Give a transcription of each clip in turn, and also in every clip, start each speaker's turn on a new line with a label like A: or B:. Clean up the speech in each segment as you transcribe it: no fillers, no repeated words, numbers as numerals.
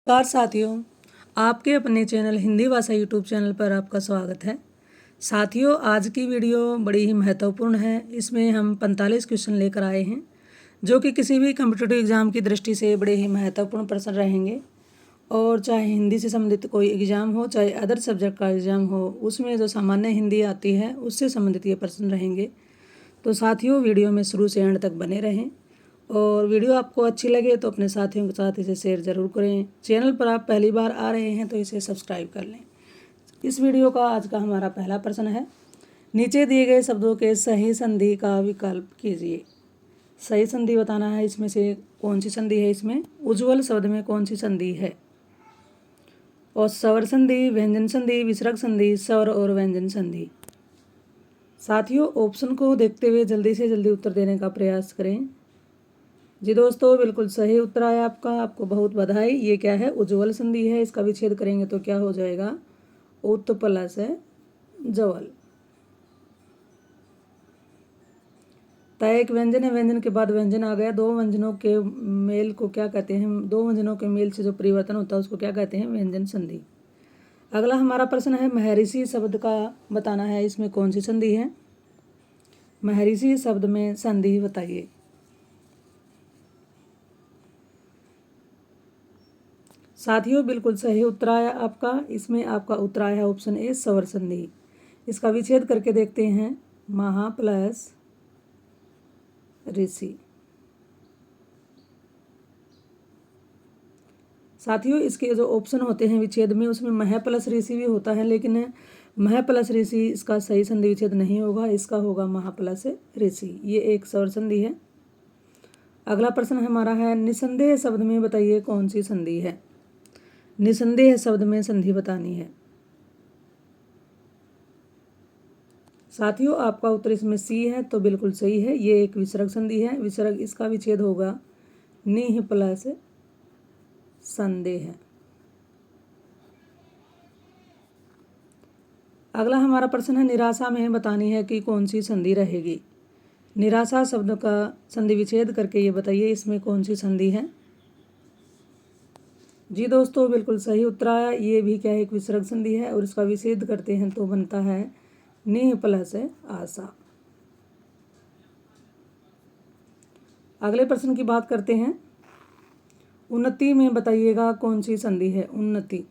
A: नमस्कार साथियों, आपके अपने चैनल हिंदी भाषा यूट्यूब चैनल पर आपका स्वागत है। साथियों, आज की वीडियो बड़ी ही महत्वपूर्ण है। इसमें हम 45 क्वेश्चन लेकर आए हैं जो कि किसी भी कम्पिटिटिव एग्ज़ाम की दृष्टि से बड़े ही महत्वपूर्ण प्रश्न रहेंगे। और चाहे हिंदी से संबंधित कोई एग्ज़ाम हो, चाहे अदर सब्जेक्ट का एग्ज़ाम हो, उसमें जो सामान्य हिंदी आती है उससे संबंधित ये प्रश्न रहेंगे। तो साथियों, वीडियो में शुरू से एंड तक बने रहें और वीडियो आपको अच्छी लगे तो अपने साथियों के साथ इसे शेयर ज़रूर करें। चैनल पर आप पहली बार आ रहे हैं तो इसे सब्सक्राइब कर लें। इस वीडियो का आज का हमारा पहला प्रश्न है, नीचे दिए गए शब्दों के सही संधि का विकल्प कीजिए। सही संधि बताना है, इसमें से कौन सी संधि है। इसमें उज्ज्वल शब्द में कौन सी संधि है। और स्वर संधि, व्यंजन संधि, विसर्ग संधि, स्वर और व्यंजन संधि। साथियों, ऑप्शन को देखते हुए जल्दी से जल्दी उत्तर देने का प्रयास करें। जी दोस्तों, बिल्कुल सही उत्तर आया आपका, आपको बहुत बधाई। ये क्या है? उज्ज्वल संधि है। इसका विच्छेद करेंगे तो क्या हो जाएगा? उत प्लस है ज्वल। तय एक व्यंजन है, व्यंजन के बाद व्यंजन आ गया। दो व्यंजनों के मेल को क्या कहते हैं? दो व्यंजनों के मेल से जो परिवर्तन होता है उसको क्या कहते हैं? व्यंजन संधि। अगला हमारा प्रश्न है, महर्षि शब्द का बताना है, इसमें कौन सी संधि है। महर्षि शब्द में संधि बताइए। साथियों, बिल्कुल सही उत्तर आया आपका। इसमें आपका उत्तर आया है ऑप्शन ए, स्वर संधि। इसका विच्छेद करके देखते हैं, महा प्लस ऋषि। साथियों, इसके जो ऑप्शन होते हैं विच्छेद में, उसमें मह प्लस ऋषि भी होता है, लेकिन मह प्लस ऋषि इसका सही संधि विच्छेद नहीं होगा। इसका होगा महा प्लस ऋषि। ये एक स्वर संधि है। अगला प्रश्न हमारा है, निसंदेह शब्द में बताइए कौन सी संधि है। निसंदेह शब्द में संधि बतानी है। साथियों, आपका उत्तर इसमें सी है, तो बिल्कुल सही है। ये एक विसर्ग संधि है। विसर्ग, इसका विच्छेद होगा निह प्लस संदेह। अगला हमारा प्रश्न है, निराशा में बतानी है कि कौन सी संधि रहेगी। निराशा शब्द का संधि विच्छेद करके ये बताइए, इसमें कौन सी संधि है। जी दोस्तों, बिल्कुल सही उत्तर आया। ये भी क्या है? एक विसर्ग संधि है और इसका विच्छेद करते हैं तो बनता है निह प्लस आशा। अगले प्रश्न की बात करते हैं, उन्नति में बताइएगा कौन सी संधि है। उन्नति।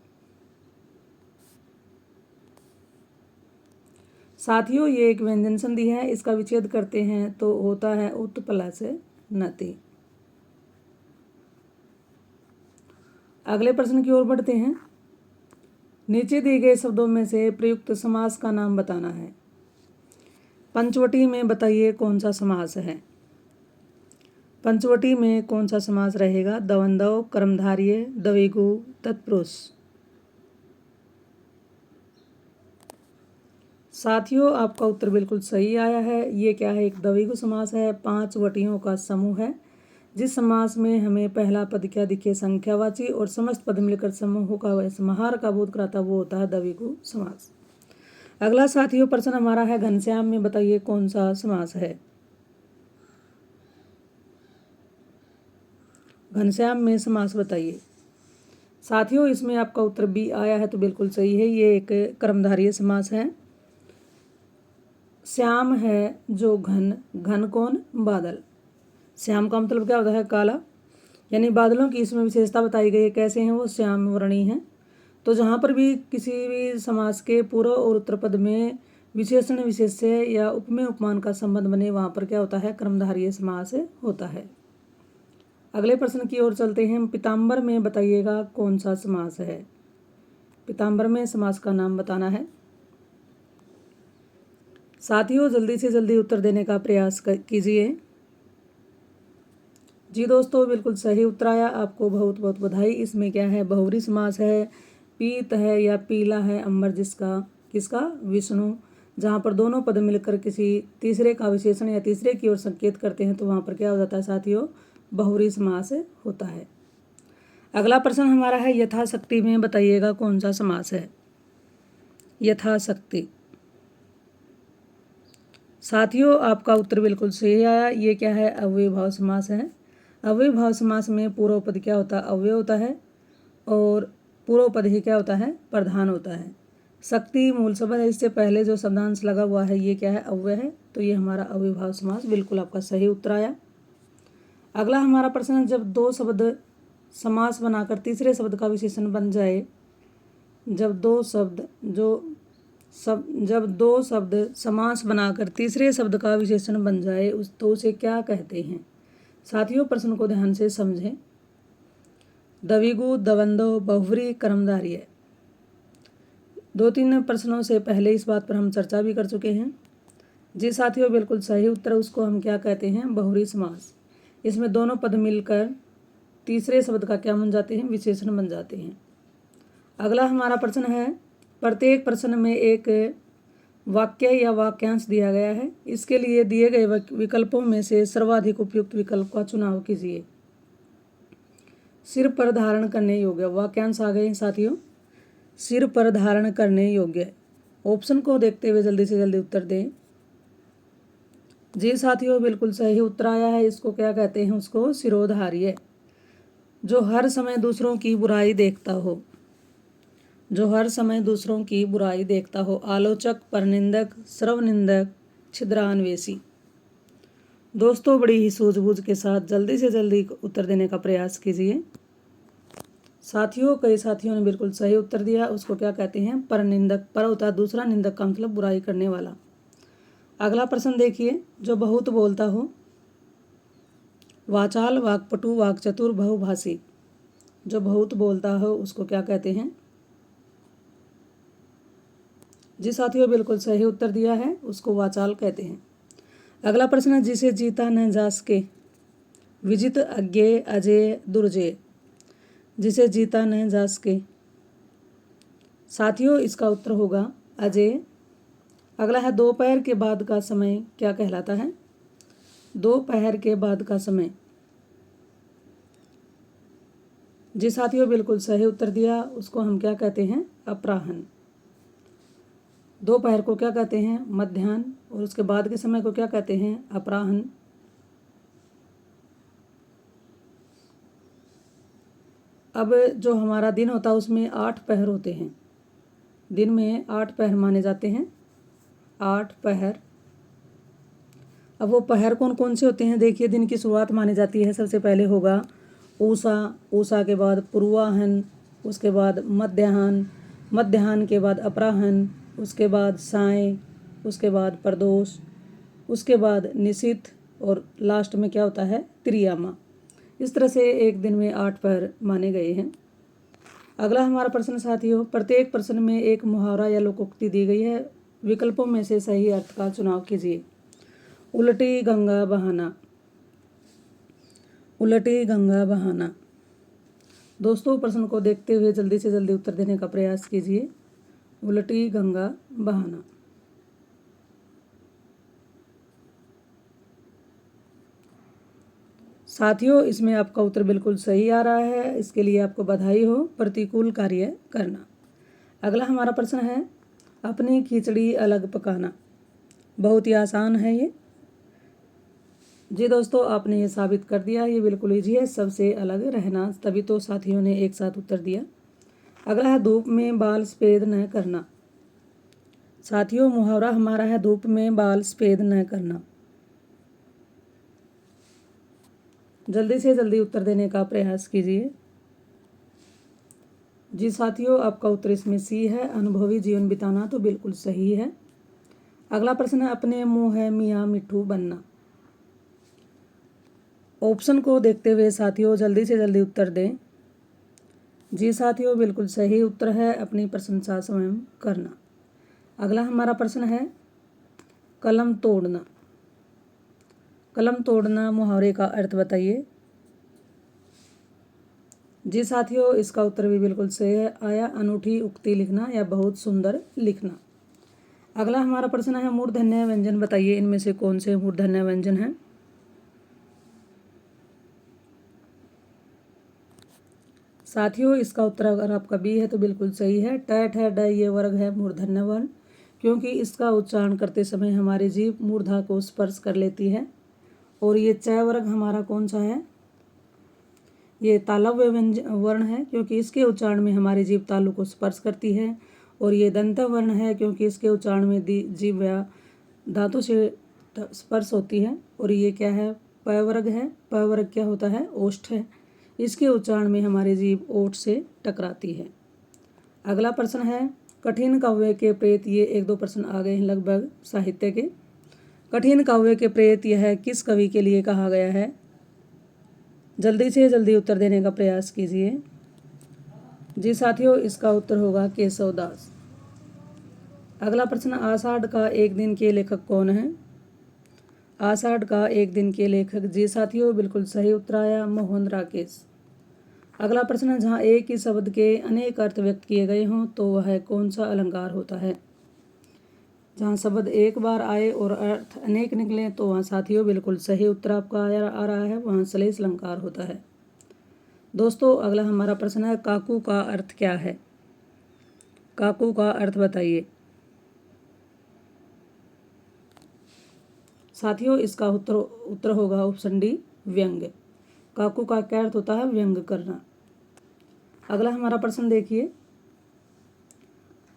A: साथियों, ये एक व्यंजन संधि है। इसका विच्छेद करते हैं तो होता है उत प्लस नति। अगले प्रश्न की ओर बढ़ते हैं, नीचे दिए गए शब्दों में से प्रयुक्त समास का नाम बताना है। पंचवटी में बताइए कौन सा समास है। पंचवटी में कौन सा समास रहेगा। दवंदव, कर्मधारय, द्विगु, तत्पुरुष। साथियों, आपका उत्तर बिल्कुल सही आया है। ये क्या है? एक द्विगु समास है। 5 वटियों का समूह है। जिस समास में हमें पहला पद क्या दिखे? संख्यावाची, और समस्त पद मिलकर समूह का समाहार का बोध कराता, वो होता है द्विगु समास। अगला साथियों प्रश्न हमारा है, घनश्याम में बताइए कौन सा समास है। घनश्याम में समास बताइए। साथियों, इसमें आपका उत्तर बी आया है, तो बिल्कुल सही है। ये एक कर्मधारय समास है। श्याम है जो घन, घन कौन? बादल। श्याम का मतलब क्या होता है? काला। यानी बादलों की इसमें विशेषता बताई गई है। कैसे हैं वो? श्याम वर्णी हैं। तो जहाँ पर भी किसी भी समास के पूर्व और उत्तर पद में विशेषण, विशेष्य या उपमेय उपमान का संबंध बने, वहाँ पर क्या होता है? कर्मधारय समास होता है। अगले प्रश्न की ओर चलते हैं, पीताम्बर में बताइएगा कौन सा समास है। पीताम्बर में समास का नाम बताना है। साथियों, जल्दी से जल्दी उत्तर देने का प्रयास कीजिए। जी दोस्तों, बिल्कुल सही उत्तर आया, आपको बहुत बहुत बधाई। इसमें क्या है? बहुव्रीहि समास है। पीत है या पीला है अंबर जिसका, किसका? विष्णु। जहाँ पर दोनों पद मिलकर किसी तीसरे का विशेषण या तीसरे की ओर संकेत करते हैं तो वहाँ पर क्या हो जाता है साथियों? बहुव्रीहि समास होता है। अगला प्रश्न हमारा है, यथाशक्ति में बताइएगा कौन सा समास है। यथाशक्ति। साथियों, आपका उत्तर बिल्कुल सही आया। ये क्या है? अव्ययभाव समास है। अव्ययभाव समास में पूर्व पद क्या होता है? अव्यय होता है। और पूर्व पद ही क्या होता है, प्रधान होता है। शक्ति मूल शब्द है, इससे पहले जो शब्दांश लगा हुआ है ये क्या है, अव्यय है, तो ये हमारा अव्ययभाव समास बिल्कुल आपका सही उत्तर आया। अगला हमारा प्रश्न है, जब दो शब्द समास बनाकर तीसरे शब्द का विशेषण बन जाए, जब दो शब्द समास बनाकर तीसरे शब्द का विशेषण बन जाए तो उसे क्या कहते हैं। साथियों प्रश्न को ध्यान से समझें। द्विगु, द्वंद्व, बहुव्रीहि, कर्मधारय, 2-3 प्रश्नों से पहले इस बात पर हम चर्चा भी कर चुके हैं। जी साथियों, बिल्कुल सही उत्तर, उसको हम क्या कहते हैं, बहुव्रीहि समास। इसमें दोनों पद मिलकर तीसरे शब्द का क्या बन जाते हैं, विशेषण बन जाते हैं। अगला हमारा प्रश्न है, प्रत्येक प्रश्न में एक वाक्य या वाक्यांश दिया गया है, इसके लिए दिए गए विकल्पों में से सर्वाधिक उपयुक्त विकल्प का चुनाव कीजिए। सिर पर धारण करने योग्य, वाक्यांश आ गए हैं साथियों, सिर पर धारण करने योग्य। ऑप्शन को देखते हुए जल्दी से जल्दी उत्तर दें। जी साथियों, बिल्कुल सही उत्तर आया है, इसको क्या कहते हैं, उसको शिरोधार्य। जो हर समय दूसरों की बुराई देखता हो, जो हर समय दूसरों की बुराई देखता हो, आलोचक, परनिंदक, सर्वनिंदक, छिद्रान्वेषी। दोस्तों बड़ी ही सूझबूझ के साथ जल्दी से जल्दी उत्तर देने का प्रयास कीजिए। साथियों, कई साथियों ने बिल्कुल सही उत्तर दिया, उसको क्या कहते हैं, परनिंदक। पर होता है दूसरा, निंदक का मतलब बुराई करने वाला। अगला प्रश्न देखिए, जो बहुत बोलता हो, वाचाल, वाक्पटु, वाक्चतुर, बहुभाषी। जो बहुत बोलता हो उसको क्या कहते हैं। जी साथियों, बिल्कुल सही उत्तर दिया है, उसको वाचाल कहते हैं। अगला प्रश्न है, जिसे जीता न जा सके, विजित, अज्ञेय, अजेय, दुर्जेय। जिसे जीता न जा सके, साथियों इसका उत्तर होगा अजेय। अगला है, दोपहर के बाद का समय क्या कहलाता है। दोपहर के बाद का समय, जी साथियों बिल्कुल सही उत्तर दिया, उसको हम क्या कहते हैं, अपराह्न। दोपहर को क्या कहते हैं, मध्याह्न, और उसके बाद के समय को क्या कहते हैं, अपराह्न। अब जो हमारा दिन होता है उसमें 8 पहर होते हैं, दिन में 8 पहर माने जाते हैं, 8 पहर। अब वो पहर कौन कौन से होते हैं, देखिए, दिन की शुरुआत मानी जाती है, सबसे पहले होगा ऊषा, ऊषा के बाद पूर्वाहन, उसके बाद मध्याह्न, मध्याह्न के बाद अपराह्न, उसके बाद साय, उसके बाद प्रदोष, उसके बाद निशीथ, और लास्ट में क्या होता है, त्रियामा। इस तरह से एक दिन में 8 पहर माने गए हैं। अगला हमारा प्रश्न साथियों, प्रत्येक प्रश्न में एक मुहावरा या लोकोक्ति दी गई है, विकल्पों में से सही अर्थ का चुनाव कीजिए। उलटी गंगा बहाना, उलटी गंगा बहाना। दोस्तों प्रश्न को देखते हुए जल्दी से जल्दी उत्तर देने का प्रयास कीजिए। उलटी गंगा बहाना। साथियों इसमें आपका उत्तर बिल्कुल सही आ रहा है, इसके लिए आपको बधाई हो। प्रतिकूल कार्य करना। अगला हमारा प्रश्न है, अपनी खिचड़ी अलग पकाना। बहुत ही आसान है ये। जी दोस्तों, आपने ये साबित कर दिया, ये बिल्कुल ईजी है, सबसे अलग रहना, तभी तो साथियों ने एक साथ उत्तर दिया। अगला है, धूप में बाल सफेद न करना। साथियों मुहावरा हमारा है, धूप में बाल सफेद न करना। जल्दी से जल्दी उत्तर देने का प्रयास कीजिए। जी साथियों, आपका उत्तर इसमें सी है, अनुभवी जीवन बिताना, तो बिल्कुल सही है। अगला प्रश्न है, अपने मुँह है मियाँ मिट्ठू बनना। ऑप्शन को देखते हुए साथियों जल्दी से जल्दी उत्तर दें। जी साथियों, बिल्कुल सही उत्तर है, अपनी प्रशंसा स्वयं करना। अगला हमारा प्रश्न है, कलम तोड़ना। कलम तोड़ना मुहावरे का अर्थ बताइए। जी साथियों, इसका उत्तर भी बिल्कुल सही आया, अनूठी उक्ति लिखना या बहुत सुंदर लिखना। अगला हमारा प्रश्न है, मूर्धन्य व्यंजन बताइए, इनमें से कौन से मूर्धन्य व्यंजन हैं। साथियों इसका उत्तर अगर आपका बी है तो बिल्कुल सही है। ट, ठ, ड ये वर्ग है मूर्धन्य वर्ण, क्योंकि इसका उच्चारण करते समय हमारी जीभ मूर्धा को स्पर्श कर लेती है। और ये च वर्ग हमारा कौन सा है, ये तालव्य वर्ण है क्योंकि इसके उच्चारण में हमारी जीभ तालु को स्पर्श करती है। और ये दंत वर्ण है क्योंकि इसके उच्चारण में जीभ या दांतों से स्पर्श होती है। और ये क्या है? प वर्ग है। प वर्ग क्या होता है? ओष्ठ है। इसके उच्चारण में हमारी जीभ ओठ से टकराती है। अगला प्रश्न है कठिन काव्य के प्रेत। ये 1-2 प्रश्न आ गए हैं लगभग साहित्य के। कठिन काव्य के प्रेत यह किस कवि के लिए कहा गया है? जल्दी से जल्दी उत्तर देने का प्रयास कीजिए। जी साथियों, इसका उत्तर होगा केशव दास। अगला प्रश्न आषाढ़ का एक दिन के लेखक कौन है? आषाढ़ का एक दिन के लेखक, जी साथियों, बिल्कुल सही उत्तर आया, मोहन राकेश। अगला प्रश्न है जहाँ एक ही शब्द के अनेक अर्थ व्यक्त किए गए हों तो वह कौन सा अलंकार होता है? जहाँ शब्द एक बार आए और अर्थ अनेक निकले तो वहाँ साथियों बिल्कुल सही उत्तर आपका आ रहा है, वहाँ श्लेष अलंकार होता है। दोस्तों, अगला हमारा प्रश्न है काकू का अर्थ क्या है? काकू का अर्थ बताइए। साथियों, इसका उत्तर होगा ऑप्शन डी, व्यंग्य। काकू का क्या अर्थ होता है? व्यंग्य करना। अगला हमारा प्रश्न देखिए,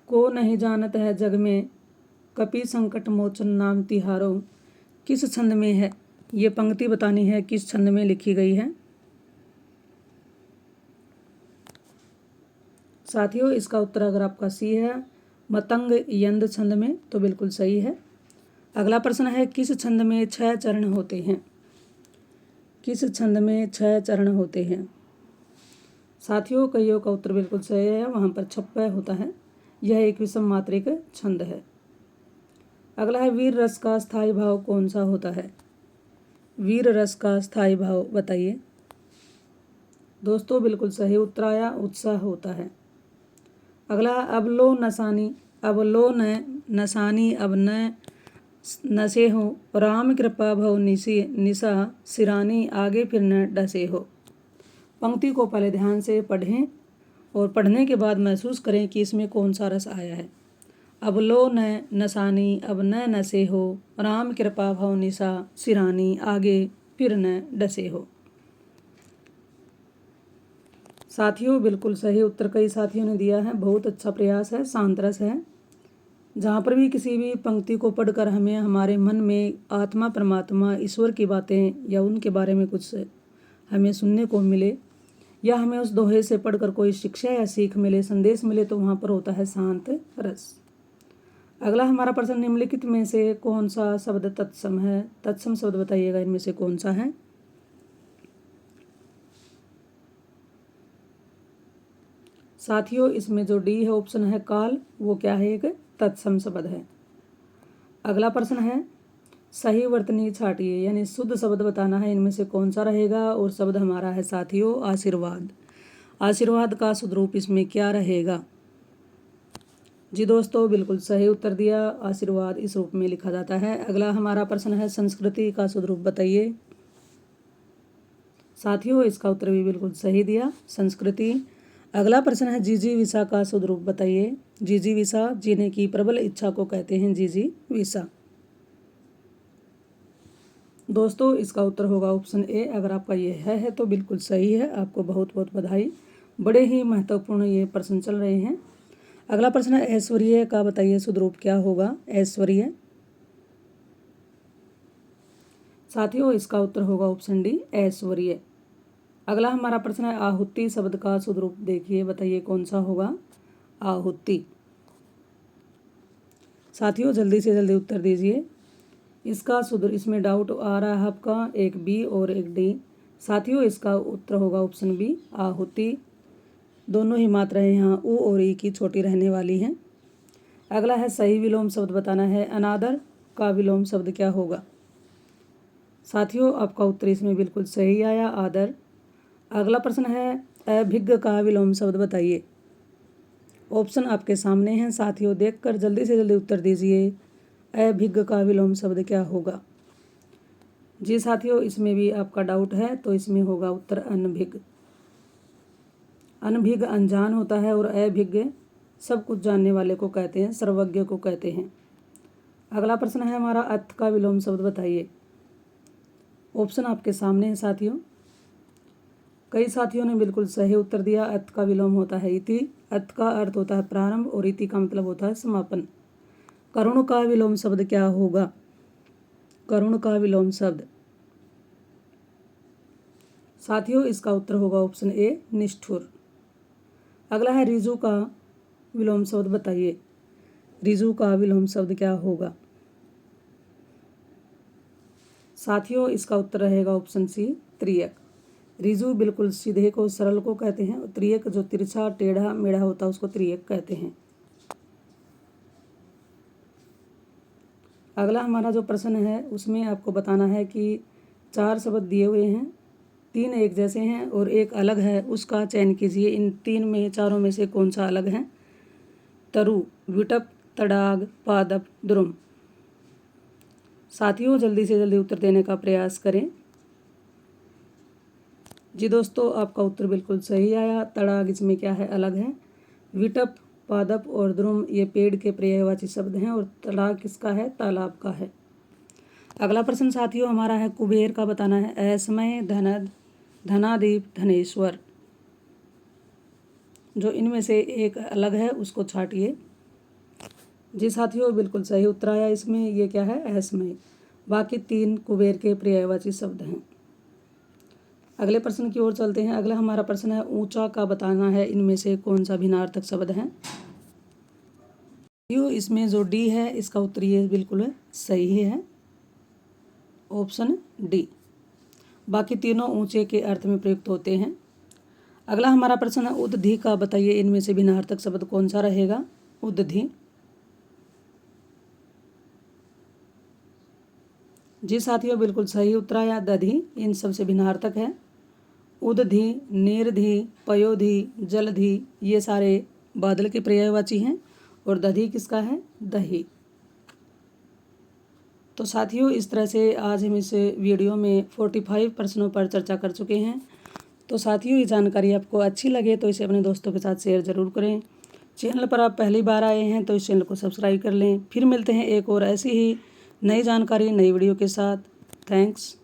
A: को नहीं जानत है जग में कपि संकट मोचन नाम तिहारो, किस छंद में है? ये पंक्ति बतानी है किस छंद में लिखी गई है। साथियों, इसका उत्तर अगर आपका सी है, मतंग यंद छंद में, तो बिल्कुल सही है। अगला प्रश्न है किस छंद में 6 चरण होते हैं? किस छंद में 6 चरण होते हैं? साथियों, कईयों का उत्तर बिल्कुल सही है, वहाँ पर 6 होता है। यह एक विषम मात्रिक छंद है। अगला है वीर रस का स्थायी भाव कौन सा होता है? वीर रस का स्थायी भाव बताइए। दोस्तों, बिल्कुल सही उत्तर आया, उत्साह होता है। अगला अबलो नसानी, अबलो न नसानी अब न नसे हो, राम कृपा भव निशा सिरानी आगे फिर न डसे हो। पंक्ति को पहले ध्यान से पढ़ें और पढ़ने के बाद महसूस करें कि इसमें कौन सा रस आया है। अब लो न नसानी अब न नसे हो, राम कृपा भव निशा सिरानी आगे फिर न डसे हो। साथियों, बिल्कुल सही उत्तर कई साथियों ने दिया है, बहुत अच्छा प्रयास है, शांत रस है। जहाँ पर भी किसी भी पंक्ति को पढ़कर हमें हमारे मन में आत्मा, परमात्मा, ईश्वर की बातें या उनके बारे में कुछ हमें सुनने को मिले या हमें उस दोहे से पढ़कर कोई शिक्षा या सीख मिले, संदेश मिले, तो वहाँ पर होता है शांत रस। अगला हमारा प्रश्न निम्नलिखित में से कौन सा शब्द तत्सम है? तत्सम शब्द बताइएगा, इनमें से कौन सा है? साथियों, इसमें जो डी है ऑप्शन है काल, वो क्या है? एक तत्सम शब्द है। अगला प्रश्न है सही वर्तनी छाटिए, यानी शुद्ध शब्द बताना है, इनमें से कौन सा रहेगा? और शब्द हमारा है साथियों आशीर्वाद। आशीर्वाद का शुद्ध रूप इसमें क्या रहेगा? जी दोस्तों, बिल्कुल सही उत्तर दिया, आशीर्वाद इस रूप में लिखा जाता है। अगला हमारा प्रश्न है संस्कृति का शुद्ध रूप बताइए। साथियों, इसका उत्तर भी बिल्कुल सही दिया, संस्कृति। अगला प्रश्न है जिजीविषा का शुद्ध रूप बताइए। जिजीविषा, जीने की प्रबल इच्छा को कहते हैं जिजीविषा। दोस्तों, इसका उत्तर होगा ऑप्शन ए। अगर आपका ये है तो बिल्कुल सही है, आपको बहुत बहुत बधाई। बड़े ही महत्वपूर्ण ये प्रश्न चल रहे हैं। अगला प्रश्न है ऐश्वर्य का बताइए शुद्ध रूप क्या होगा? ऐश्वर्य। साथियों, इसका उत्तर होगा ऑप्शन डी, ऐश्वर्य। अगला हमारा प्रश्न है आहुति शब्द का शुद्ध रूप देखिए, बताइए कौन सा होगा? आहुति। साथियों, जल्दी से जल्दी उत्तर दीजिए। इसका शुद्ध, इसमें डाउट आ रहा है आपका, एक बी और एक डी। साथियों, इसका उत्तर होगा ऑप्शन बी, आहुति। दोनों ही मात्राएं यहाँ उ और ई की छोटी रहने वाली हैं। अगला है सही विलोम शब्द बताना है। अनादर का विलोम शब्द क्या होगा? साथियों, आपका उत्तर इसमें बिल्कुल सही आया, आदर। अगला प्रश्न है अभिज्ञ का विलोम शब्द बताइए। ऑप्शन आपके सामने हैं साथियों, देखकर जल्दी से जल्दी उत्तर दीजिए। अभिज्ञ का विलोम शब्द क्या होगा? जी साथियों, इसमें भी आपका डाउट है, तो इसमें होगा उत्तर अनभिज्ञ। अनभिज्ञ अनजान होता है और अभिज्ञ सब कुछ जानने वाले को कहते हैं, सर्वज्ञ को कहते हैं। अगला प्रश्न है हमारा अथ का विलोम शब्द बताइए। ऑप्शन आपके सामने है साथियों। कई साथियों ने बिल्कुल सही उत्तर दिया। अत का विलोम होता है इति। अत का अर्थ होता है प्रारंभ और इति का मतलब होता है समापन। करुण का विलोम शब्द क्या होगा? करुण का विलोम शब्द साथियों इसका उत्तर होगा ऑप्शन ए निष्ठुर। अगला है रिजु का विलोम शब्द बताइए। रिजु का विलोम शब्द क्या होगा? साथियों इसका उत्तर रहेगा ऑप्शन सी त्रियक। रिजु बिल्कुल सीधे को सरल को कहते हैं और त्रियक जो तिरछा टेढ़ा मेढ़ा होता है उसको त्रियक कहते हैं। अगला हमारा जो प्रश्न है उसमें आपको बताना है कि 4 शब्द दिए हुए हैं, 3 एक जैसे हैं और एक अलग है, उसका चयन कीजिए। इन 3 में 4 में से कौन सा अलग है? तरु, विटप, तड़ाग, पादप, द्रुम। साथियों जल्दी से जल्दी उत्तर देने का प्रयास करें। जी दोस्तों आपका उत्तर बिल्कुल सही आया। तड़ाग इसमें क्या है? अलग है। विटप, पादप और द्रुम ये पेड़ के पर्यायवाची शब्द हैं और तड़ाग किसका है? तालाब का है। अगला प्रश्न साथियों हमारा है कुबेर का बताना है। असमय, धनद, धनादीप, धनेश्वर। जो इनमें से एक अलग है उसको छाटिए। जी साथियों बिल्कुल सही उत्तर आया इसमें। ये क्या है? असमय। बाकी 3 कुबेर के पर्यायवाची शब्द हैं। अगले प्रश्न की ओर चलते हैं। अगला हमारा प्रश्न है ऊंचा का बताना है इनमें से कौन सा भिन्नार्थक शब्द है? इसमें जो डी है इसका उत्तर ये बिल्कुल सही है, ऑप्शन डी। बाकी तीनों ऊंचे के अर्थ में प्रयुक्त होते हैं। अगला हमारा प्रश्न है उद्धि का बताइए इनमें से भिन्नार्थक शब्द कौन सा रहेगा? उद्धि। जी साथियों बिल्कुल सही उत्तर आया दधि इन सबसे भिन्नार्थक है। उद्धि, निर्धि, पयोधि, जलधि ये सारे बादल के पर्यायवाची हैं और दधि किसका है? दही। तो साथियों इस तरह से आज हम इस वीडियो में 45 प्रश्नों पर चर्चा कर चुके हैं। तो साथियों ये जानकारी आपको अच्छी लगे तो इसे अपने दोस्तों के साथ शेयर ज़रूर करें। चैनल पर आप पहली बार आए हैं तो इस चैनल को सब्सक्राइब कर लें। फिर मिलते हैं एक और ऐसी ही नई जानकारी नई वीडियो के साथ। थैंक्स।